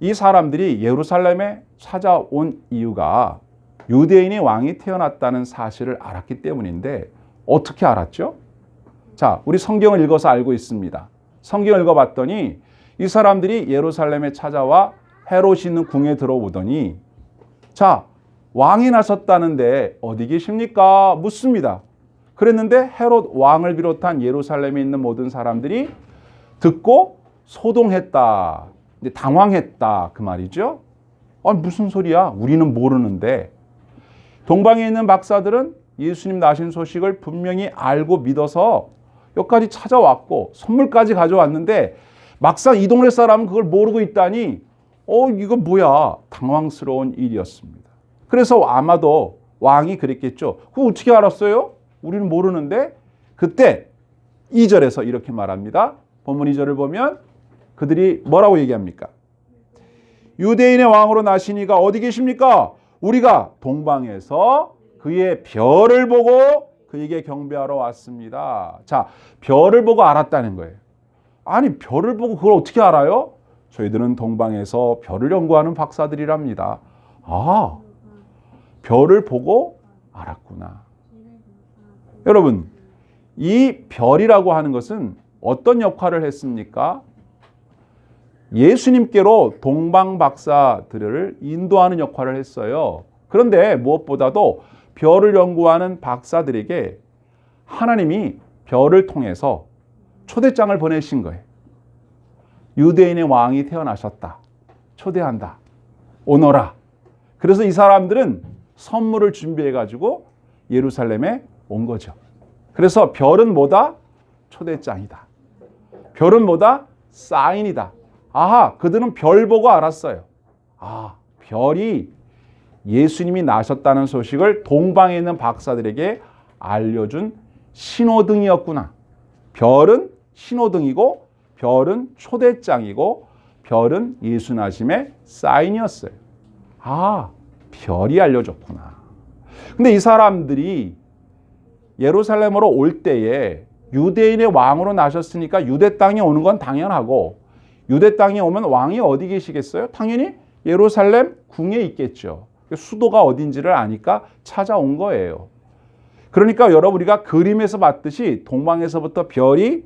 이 사람들이 예루살렘에 찾아온 이유가 유대인의 왕이 태어났다는 사실을 알았기 때문인데 어떻게 알았죠? 자, 우리 성경을 읽어서 알고 있습니다. 성경을 읽어봤더니 이 사람들이 예루살렘에 찾아와 헤롯이 있는 궁에 들어오더니 자, 왕이 나섰다는데 어디 계십니까? 묻습니다. 그랬는데 헤롯 왕을 비롯한 예루살렘에 있는 모든 사람들이 듣고 소동했다. 당황했다. 그 말이죠. 무슨 소리야? 우리는 모르는데. 동방에 있는 박사들은 예수님 나신 소식을 분명히 알고 믿어서 여기까지 찾아왔고 선물까지 가져왔는데 막상 이 동네 사람은 그걸 모르고 있다니 이거 뭐야? 당황스러운 일이었습니다. 그래서 아마도 왕이 그랬겠죠. 그거 어떻게 알았어요? 우리는 모르는데. 그때 2절에서 이렇게 말합니다. 본문 2절을 보면 그들이 뭐라고 얘기합니까? 유대인의 왕으로 나신 이가 어디 계십니까? 우리가 동방에서 그의 별을 보고 그에게 경배하러 왔습니다. 자, 별을 보고 알았다는 거예요. 아니, 별을 보고 그걸 어떻게 알아요? 저희들은 동방에서 별을 연구하는 박사들이랍니다. 아, 별을 보고 알았구나. 여러분, 이 별이라고 하는 것은 어떤 역할을 했습니까? 예수님께로 동방 박사들을 인도하는 역할을 했어요. 그런데 무엇보다도 별을 연구하는 박사들에게 하나님이 별을 통해서 초대장을 보내신 거예요. 유대인의 왕이 태어나셨다. 초대한다. 오너라. 그래서 이 사람들은 선물을 준비해가지고 예루살렘에 온 거죠. 그래서 별은 뭐다? 초대장이다. 별은 뭐다? 사인이다. 아하, 그들은 별 보고 알았어요. 별이 예수님이 나셨다는 소식을 동방에 있는 박사들에게 알려준 신호등이었구나. 별은 신호등이고 별은 초대장이고 별은 예수 나심의 사인이었어요. 별이 알려줬구나. 근데 이 사람들이 예루살렘으로 올 때에 유대인의 왕으로 나셨으니까 유대 땅에 오는 건 당연하고 유대 땅에 오면 왕이 어디 계시겠어요? 당연히 예루살렘 궁에 있겠죠. 수도가 어딘지를 아니까 찾아온 거예요. 그러니까 여러분 우리가 그림에서 봤듯이 동방에서부터 별이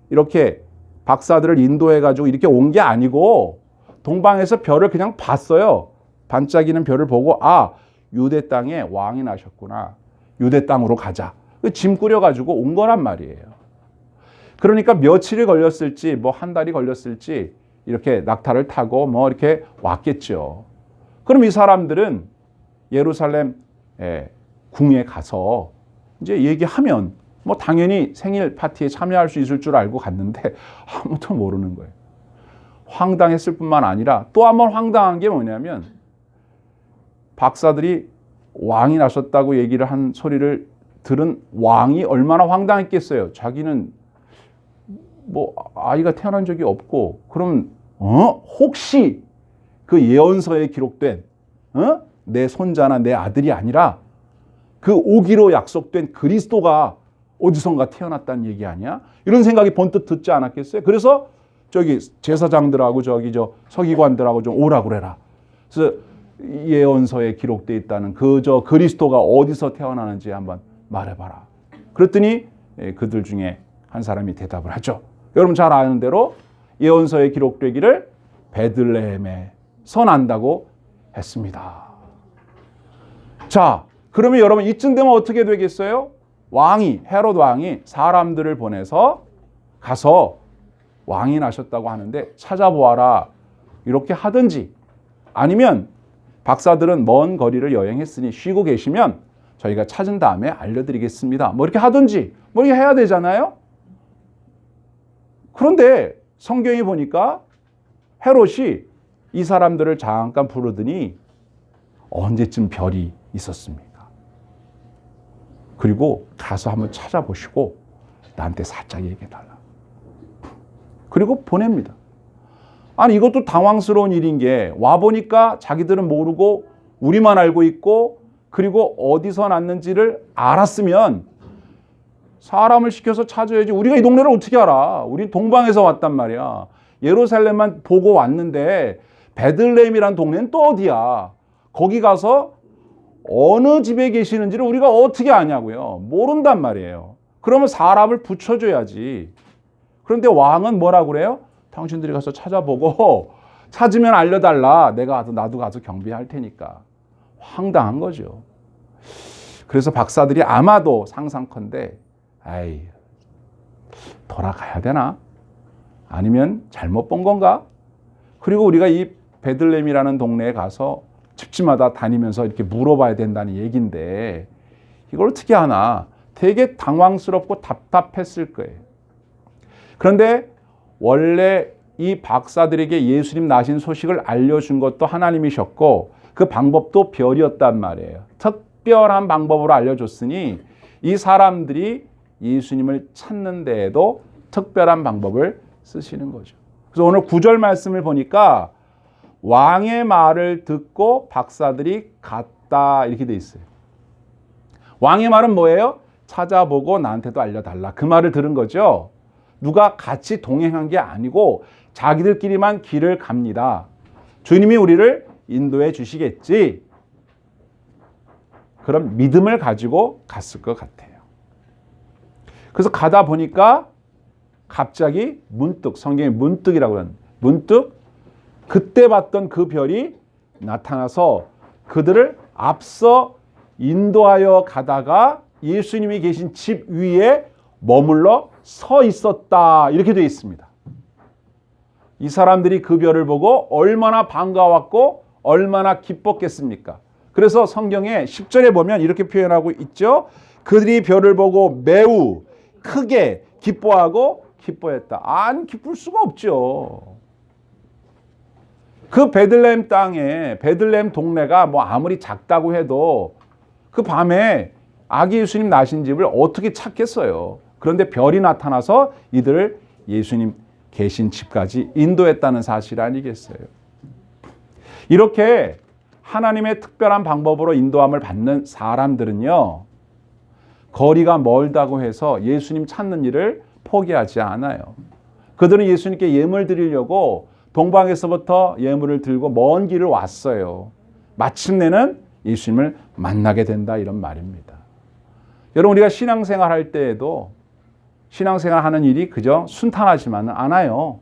이렇게 박사들을 인도해가지고 이렇게 온 게 아니고 동방에서 별을 그냥 봤어요. 반짝이는 별을 보고 유대 땅에 왕이 나셨구나. 유대 땅으로 가자. 짐 꾸려가지고 온 거란 말이에요. 그러니까 며칠이 걸렸을지 한 달이 걸렸을지 이렇게 낙타를 타고 이렇게 왔겠죠. 그럼 이 사람들은 예루살렘 궁에 가서 이제 얘기하면 당연히 생일 파티에 참여할 수 있을 줄 알고 갔는데 아무도 모르는 거예요. 황당했을 뿐만 아니라 또 한 번 황당한 게 뭐냐면 박사들이 왕이 나셨다고 얘기를 한 소리를 들은 왕이 얼마나 황당했겠어요. 자기는 아이가 태어난 적이 없고 그럼 혹시 그 예언서에 기록된 내 손자나 내 아들이 아니라 그 오기로 약속된 그리스도가 어디선가 태어났다는 얘기 아니야? 이런 생각이 번뜩 듣지 않았겠어요? 그래서 제사장들하고 서기관들하고 좀 오라고 그래라. 그래서 예언서에 기록되어 있다는 그리스도가 어디서 태어나는지 한번 말해봐라. 그랬더니 그들 중에 한 사람이 대답을 하죠. 여러분 잘 아는 대로 예언서에 기록되기를 베들레헴에서 난다고 했습니다. 자, 그러면 여러분 이쯤 되면 어떻게 되겠어요? 헤롯 왕이 사람들을 보내서 가서 왕이 나셨다고 하는데 찾아보아라. 이렇게 하든지 아니면 박사들은 먼 거리를 여행했으니 쉬고 계시면 저희가 찾은 다음에 알려드리겠습니다. 이렇게 하든지 이렇게 해야 되잖아요. 그런데 성경에 보니까 헤롯이 이 사람들을 잠깐 부르더니 언제쯤 별이 있었습니까? 그리고 가서 한번 찾아보시고 나한테 살짝 얘기해달라. 그리고 보냅니다. 아니 이것도 당황스러운 일인 게 와보니까 자기들은 모르고 우리만 알고 있고 그리고 어디서 났는지를 알았으면 사람을 시켜서 찾아야지. 우리가 이 동네를 어떻게 알아? 우리 동방에서 왔단 말이야. 예루살렘만 보고 왔는데 베들레헴이란 동네는 또 어디야? 거기 가서 어느 집에 계시는지를 우리가 어떻게 아냐고요? 모른단 말이에요. 그러면 사람을 붙여줘야지. 그런데 왕은 뭐라고 그래요? 당신들이 가서 찾아보고 찾으면 알려달라. 나도 가서 경비할 테니까. 황당한 거죠. 그래서 박사들이 아마도 상상컨대 돌아가야 되나? 아니면 잘못 본 건가? 그리고 우리가 이 베들레헴이라는 동네에 가서 집집마다 다니면서 이렇게 물어봐야 된다는 얘기인데 이걸 어떻게 하나? 되게 당황스럽고 답답했을 거예요. 그런데 원래 이 박사들에게 예수님 나신 소식을 알려준 것도 하나님이셨고 그 방법도 별이었단 말이에요. 특별한 방법으로 알려줬으니 이 사람들이 예수님을 찾는 데에도 특별한 방법을 쓰시는 거죠. 그래서 오늘 9절 말씀을 보니까 왕의 말을 듣고 박사들이 갔다 이렇게 돼 있어요. 왕의 말은 뭐예요? 찾아보고 나한테도 알려달라. 그 말을 들은 거죠. 누가 같이 동행한 게 아니고 자기들끼리만 길을 갑니다. 주님이 우리를 인도해 주시겠지. 그런 믿음을 가지고 갔을 것 같아요. 그래서 가다 보니까 갑자기 문득, 성경에 문득이라고 하는 문득 그때 봤던 그 별이 나타나서 그들을 앞서 인도하여 가다가 예수님이 계신 집 위에 머물러 서 있었다. 이렇게 되어 있습니다. 이 사람들이 그 별을 보고 얼마나 반가웠고 얼마나 기뻤겠습니까? 그래서 성경에 10절에 보면 이렇게 표현하고 있죠. 그들이 별을 보고 매우 크게 기뻐하고 기뻐했다. 안 기쁠 수가 없죠. 그 베들레헴 땅에 베들레헴 동네가 뭐 아무리 작다고 해도 그 밤에 아기 예수님 나신 집을 어떻게 찾겠어요. 그런데 별이 나타나서 이들을 예수님 계신 집까지 인도했다는 사실 아니겠어요. 이렇게 하나님의 특별한 방법으로 인도함을 받는 사람들은요, 거리가 멀다고 해서 예수님 찾는 일을 포기하지 않아요. 그들은 예수님께 예물 드리려고 동방에서부터 예물을 들고 먼 길을 왔어요. 마침내는 예수님을 만나게 된다 이런 말입니다. 여러분, 우리가 신앙생활 할 때에도 신앙생활 하는 일이 그저 순탄하지만은 않아요.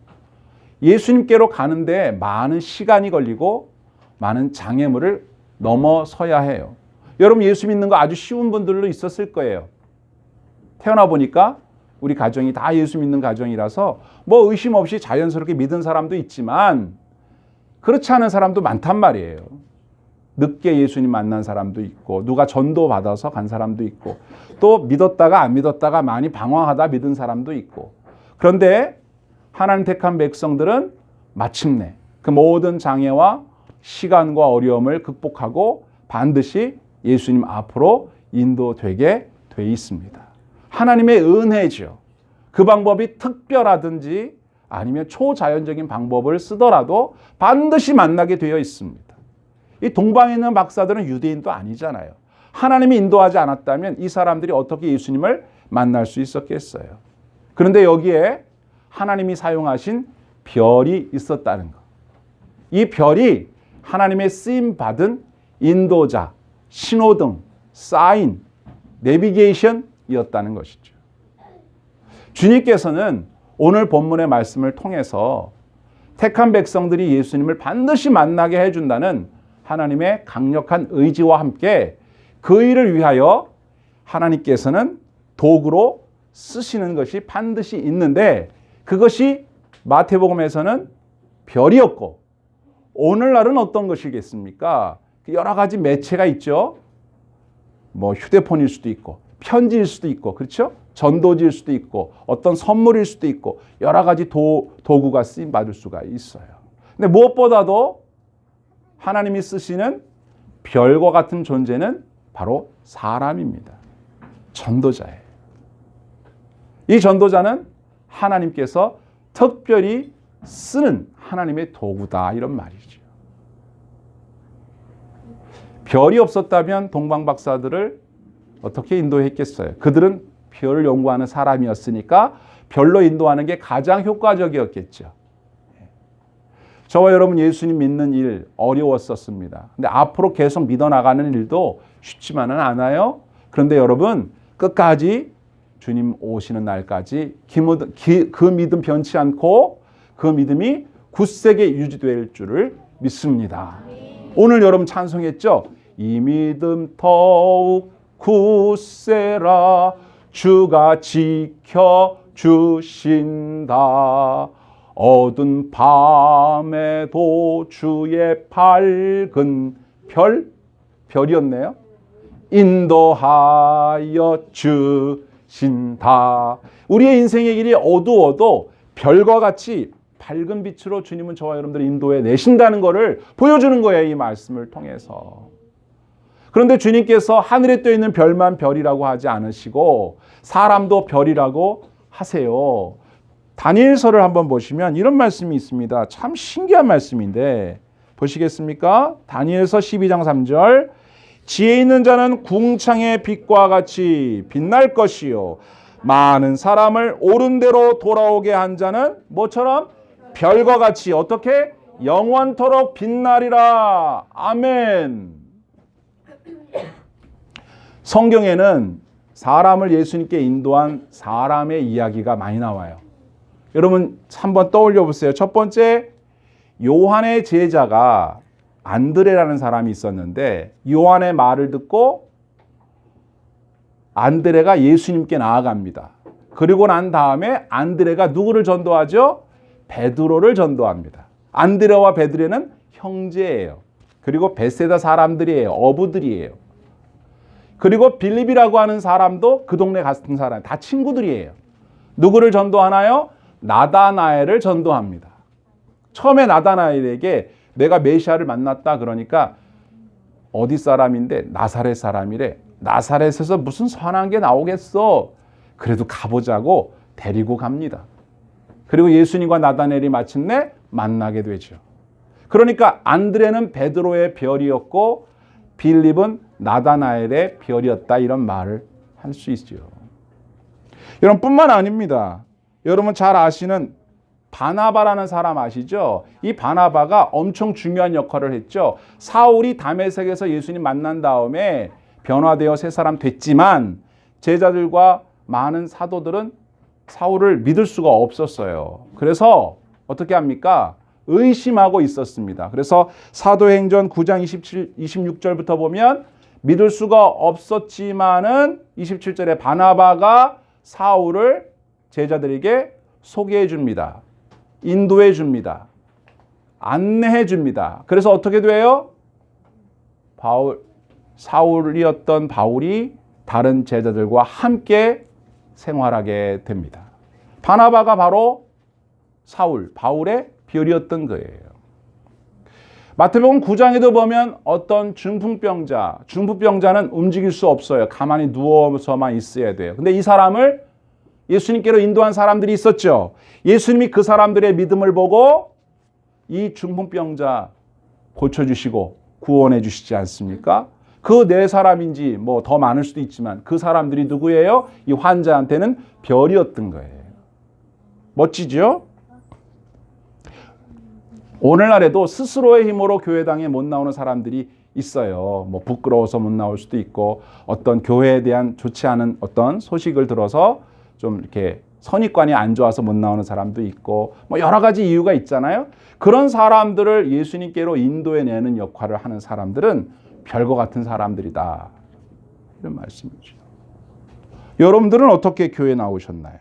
예수님께로 가는데 많은 시간이 걸리고 많은 장애물을 넘어서야 해요. 여러분, 예수 믿는 거 아주 쉬운 분들도 있었을 거예요. 태어나 보니까 우리 가정이 다 예수 믿는 가정이라서 뭐 의심 없이 자연스럽게 믿은 사람도 있지만 그렇지 않은 사람도 많단 말이에요. 늦게 예수님 만난 사람도 있고 누가 전도 받아서 간 사람도 있고 또 믿었다가 안 믿었다가 많이 방황하다 믿은 사람도 있고. 그런데 하나님 택한 백성들은 마침내 그 모든 장애와 시간과 어려움을 극복하고 반드시 예수님 앞으로 인도되게 돼 있습니다. 하나님의 은혜죠. 그 방법이 특별하든지 아니면 초자연적인 방법을 쓰더라도 반드시 만나게 되어 있습니다. 이 동방에 있는 박사들은 유대인도 아니잖아요. 하나님이 인도하지 않았다면 이 사람들이 어떻게 예수님을 만날 수 있었겠어요. 그런데 여기에 하나님이 사용하신 별이 있었다는 것. 이 별이 하나님의 쓰임받은 인도자, 신호등, 사인, 내비게이션이었다는 것이죠. 주님께서는 오늘 본문의 말씀을 통해서 택한 백성들이 예수님을 반드시 만나게 해준다는 하나님의 강력한 의지와 함께 그 일을 위하여 하나님께서는 도구로 쓰시는 것이 반드시 있는데 그것이 마태복음에서는 별이었고 오늘날은 어떤 것이겠습니까? 여러 가지 매체가 있죠. 뭐 휴대폰일 수도 있고 편지일 수도 있고 그렇죠? 전도지일 수도 있고 어떤 선물일 수도 있고 여러 가지 도구가 쓰임 받을 수가 있어요. 근데 무엇보다도 하나님이 쓰시는 별과 같은 존재는 바로 사람입니다. 전도자예요. 이 전도자는 하나님께서 특별히 쓰는 하나님의 도구다 이런 말이죠. 별이 없었다면 동방 박사들을 어떻게 인도했겠어요? 그들은 별을 연구하는 사람이었으니까 별로 인도하는 게 가장 효과적이었겠죠. 저와 여러분 예수님 믿는 일 어려웠었습니다. 근데 앞으로 계속 믿어나가는 일도 쉽지만은 않아요. 그런데 여러분 끝까지 주님 오시는 날까지 그 믿음 변치 않고 그 믿음이 굳세게 유지될 줄을 믿습니다. 오늘 여러분 찬송했죠? 이 믿음 더욱 굳세라 주가 지켜주신다. 어두운 밤에도 주의 밝은 별이었네요. 인도하여 주신다. 우리의 인생의 길이 어두워도 별과 같이 밝은 빛으로 주님은 저와 여러분들을 인도해 내신다는 것을 보여주는 거예요. 이 말씀을 통해서. 그런데 주님께서 하늘에 떠 있는 별만 별이라고 하지 않으시고 사람도 별이라고 하세요. 다니엘서를 한번 보시면 이런 말씀이 있습니다. 참 신기한 말씀인데 보시겠습니까? 다니엘서 12장 3절 지혜 있는 자는 궁창의 빛과 같이 빛날 것이요 많은 사람을 옳은 대로 돌아오게 한 자는 뭐처럼? 별과 같이 어떻게? 영원토록 빛나리라. 아멘. 성경에는 사람을 예수님께 인도한 사람의 이야기가 많이 나와요. 여러분 한번 떠올려 보세요. 첫 번째, 요한의 제자가 안드레라는 사람이 있었는데 요한의 말을 듣고 안드레가 예수님께 나아갑니다. 그리고 난 다음에 안드레가 누구를 전도하죠? 베드로를 전도합니다. 안드레와 베드로는 형제예요. 그리고 베세다 사람들이에요. 어부들이에요. 그리고 빌립이라고 하는 사람도 그 동네 같은 사람, 다 친구들이에요. 누구를 전도하나요? 나다나엘을 전도합니다. 처음에 나다나엘에게 내가 메시아를 만났다 그러니까 어디 사람인데 나사렛 사람이래. 나사렛에서 무슨 선한 게 나오겠어. 그래도 가보자고 데리고 갑니다. 그리고 예수님과 나다나엘이 마침내 만나게 되죠. 그러니까 안드레는 베드로의 별이었고 빌립은 나다나엘의 별이었다 이런 말을 할 수 있죠. 여러분 뿐만 아닙니다. 여러분 잘 아시는 바나바라는 사람 아시죠? 이 바나바가 엄청 중요한 역할을 했죠. 사울이 다메섹에서 예수님 만난 다음에 변화되어 새 사람 됐지만 제자들과 많은 사도들은 사울을 믿을 수가 없었어요. 그래서 어떻게 합니까? 의심하고 있었습니다. 그래서 사도행전 9장 26절부터 보면 믿을 수가 없었지만은 27절에 바나바가 사울을 제자들에게 소개해 줍니다. 인도해 줍니다. 안내해 줍니다. 그래서 어떻게 돼요? 사울이었던 바울이 다른 제자들과 함께 생활하게 됩니다. 바나바가 바로 바울의 별이었던 거예요. 마태복음 9장에도 보면 어떤 중풍병자는 움직일 수 없어요. 가만히 누워서만 있어야 돼요. 근데 이 사람을 예수님께로 인도한 사람들이 있었죠. 예수님이 그 사람들의 믿음을 보고 이 중풍병자 고쳐주시고 구원해 주시지 않습니까? 그 네 사람인지 뭐 더 많을 수도 있지만 그 사람들이 누구예요? 이 환자한테는 별이었던 거예요. 멋지죠? 오늘날에도 스스로의 힘으로 교회당에 못 나오는 사람들이 있어요. 뭐 부끄러워서 못 나올 수도 있고 어떤 교회에 대한 좋지 않은 어떤 소식을 들어서 좀 이렇게 선입관이 안 좋아서 못 나오는 사람도 있고 뭐 여러 가지 이유가 있잖아요. 그런 사람들을 예수님께로 인도해내는 역할을 하는 사람들은 별과 같은 사람들이다. 이런 말씀이죠. 여러분들은 어떻게 교회에 나오셨나요?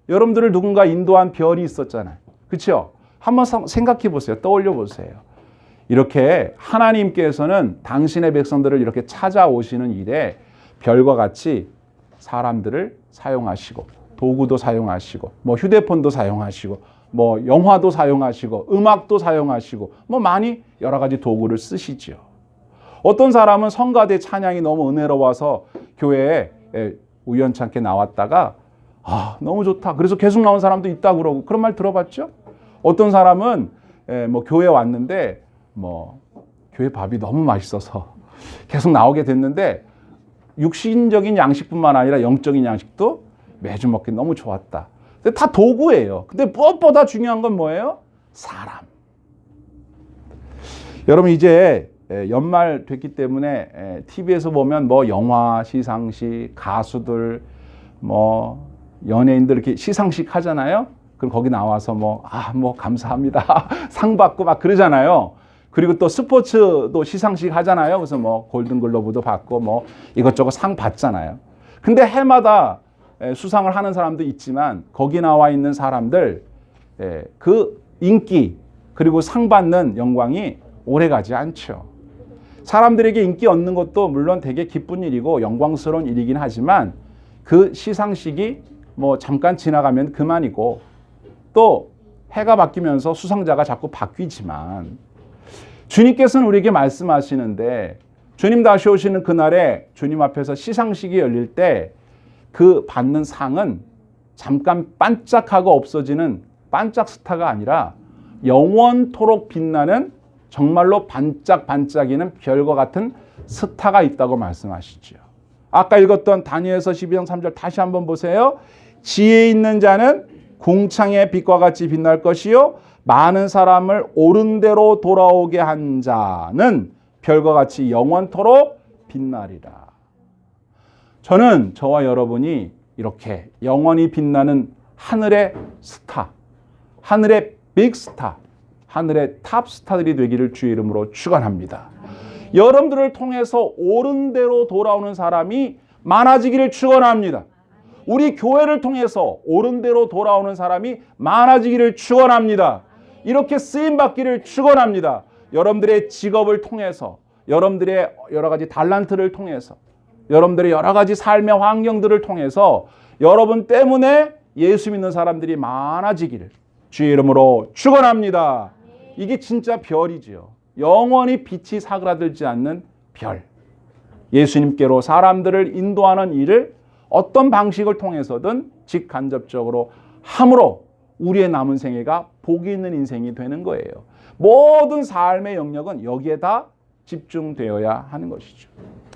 여러분들을 누군가 인도한 별이 있었잖아요. 그렇죠? 한번 생각해 보세요. 떠올려 보세요. 이렇게 하나님께서는 당신의 백성들을 이렇게 찾아오시는 일에 별과 같이 사람들을 사용하시고 도구도 사용하시고 뭐 휴대폰도 사용하시고 뭐 영화도 사용하시고 음악도 사용하시고 뭐 많이 여러 가지 도구를 쓰시죠. 어떤 사람은 성가대 찬양이 너무 은혜로워서 교회에 우연찮게 나왔다가 너무 좋다. 그래서 계속 나온 사람도 있다고 그러고 그런 말 들어봤죠? 어떤 사람은 뭐 교회 왔는데 뭐 교회 밥이 너무 맛있어서 계속 나오게 됐는데 육신적인 양식뿐만 아니라 영적인 양식도 매주 먹기 너무 좋았다. 근데 다 도구예요. 근데 무엇보다 중요한 건 뭐예요? 사람. 여러분 이제 연말 됐기 때문에 TV에서 보면 뭐 영화 시상식, 가수들, 뭐 연예인들 이렇게 시상식 하잖아요. 그럼 거기 나와서 뭐 감사합니다. 상 받고 막 그러잖아요. 그리고 또 스포츠도 시상식 하잖아요. 그래서 뭐 골든글러브도 받고 뭐 이것저것 상 받잖아요. 근데 해마다 수상을 하는 사람도 있지만 거기 나와 있는 사람들 그 인기 그리고 상 받는 영광이 오래가지 않죠. 사람들에게 인기 얻는 것도 물론 되게 기쁜 일이고 영광스러운 일이긴 하지만 그 시상식이 뭐 잠깐 지나가면 그만이고 또 해가 바뀌면서 수상자가 자꾸 바뀌지만 주님께서는 우리에게 말씀하시는데 주님 다시 오시는 그날에 주님 앞에서 시상식이 열릴 때 그 받는 상은 잠깐 반짝하고 없어지는 반짝 스타가 아니라 영원토록 빛나는 정말로 반짝반짝이는 별과 같은 스타가 있다고 말씀하시죠. 아까 읽었던 다니엘서 12장 3절 다시 한번 보세요. 지혜 있는 자는 궁창의 빛과 같이 빛날 것이요 많은 사람을 옳은 대로 돌아오게 한 자는 별과 같이 영원토록 빛나리라. 저는 저와 여러분이 이렇게 영원히 빛나는 하늘의 스타, 하늘의 빅스타, 하늘의 탑스타들이 되기를 주의 이름으로 축원합니다. 여러분들을 통해서 옳은 대로 돌아오는 사람이 많아지기를 축원합니다. 우리 교회를 통해서 옳은 대로 돌아오는 사람이 많아지기를 축원합니다. 이렇게 쓰임 받기를 축원합니다. 여러분들의 직업을 통해서, 여러분들의 여러 가지 달란트를 통해서, 여러분들의 여러 가지 삶의 환경들을 통해서 여러분 때문에 예수 믿는 사람들이 많아지기를 주의 이름으로 축원합니다. 이게 진짜 별이지요. 영원히 빛이 사그라들지 않는 별. 예수님께로 사람들을 인도하는 일을 어떤 방식을 통해서든 직간접적으로 함으로 우리의 남은 생애가 복이 있는 인생이 되는 거예요. 모든 삶의 영역은 여기에 다 집중되어야 하는 것이죠.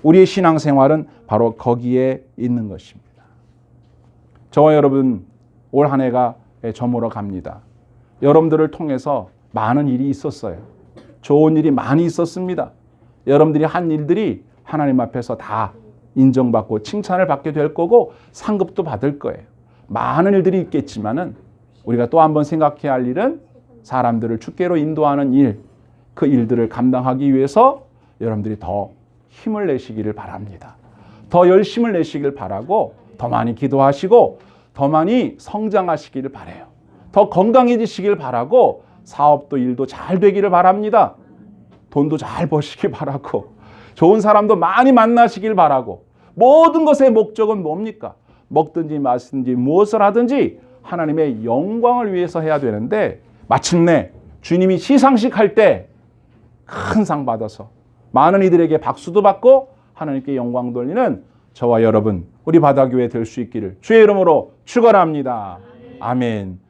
우리의 신앙생활은 바로 거기에 있는 것입니다. 저와 여러분 올 한 해가 저물어 갑니다. 여러분들을 통해서 많은 일이 있었어요. 좋은 일이 많이 있었습니다. 여러분들이 한 일들이 하나님 앞에서 다 인정받고 칭찬을 받게 될 거고 상급도 받을 거예요. 많은 일들이 있겠지만은 우리가 또 한번 생각해야 할 일은 사람들을 주께로 인도하는 일, 그 일들을 감당하기 위해서 여러분들이 더 힘을 내시기를 바랍니다. 더 열심을 내시길 바라고 더 많이 기도하시고 더 많이 성장하시기를 바라요. 더 건강해지시길 바라고 사업도 일도 잘 되기를 바랍니다. 돈도 잘 버시길 바라고 좋은 사람도 많이 만나시길 바라고 모든 것의 목적은 뭡니까? 먹든지 마시든지 무엇을 하든지 하나님의 영광을 위해서 해야 되는데 마침내 주님이 시상식 할 때 큰 상 받아서 많은 이들에게 박수도 받고 하나님께 영광 돌리는 저와 여러분 우리 바다교회 될 수 있기를 주의 이름으로 축원합니다. 아멘.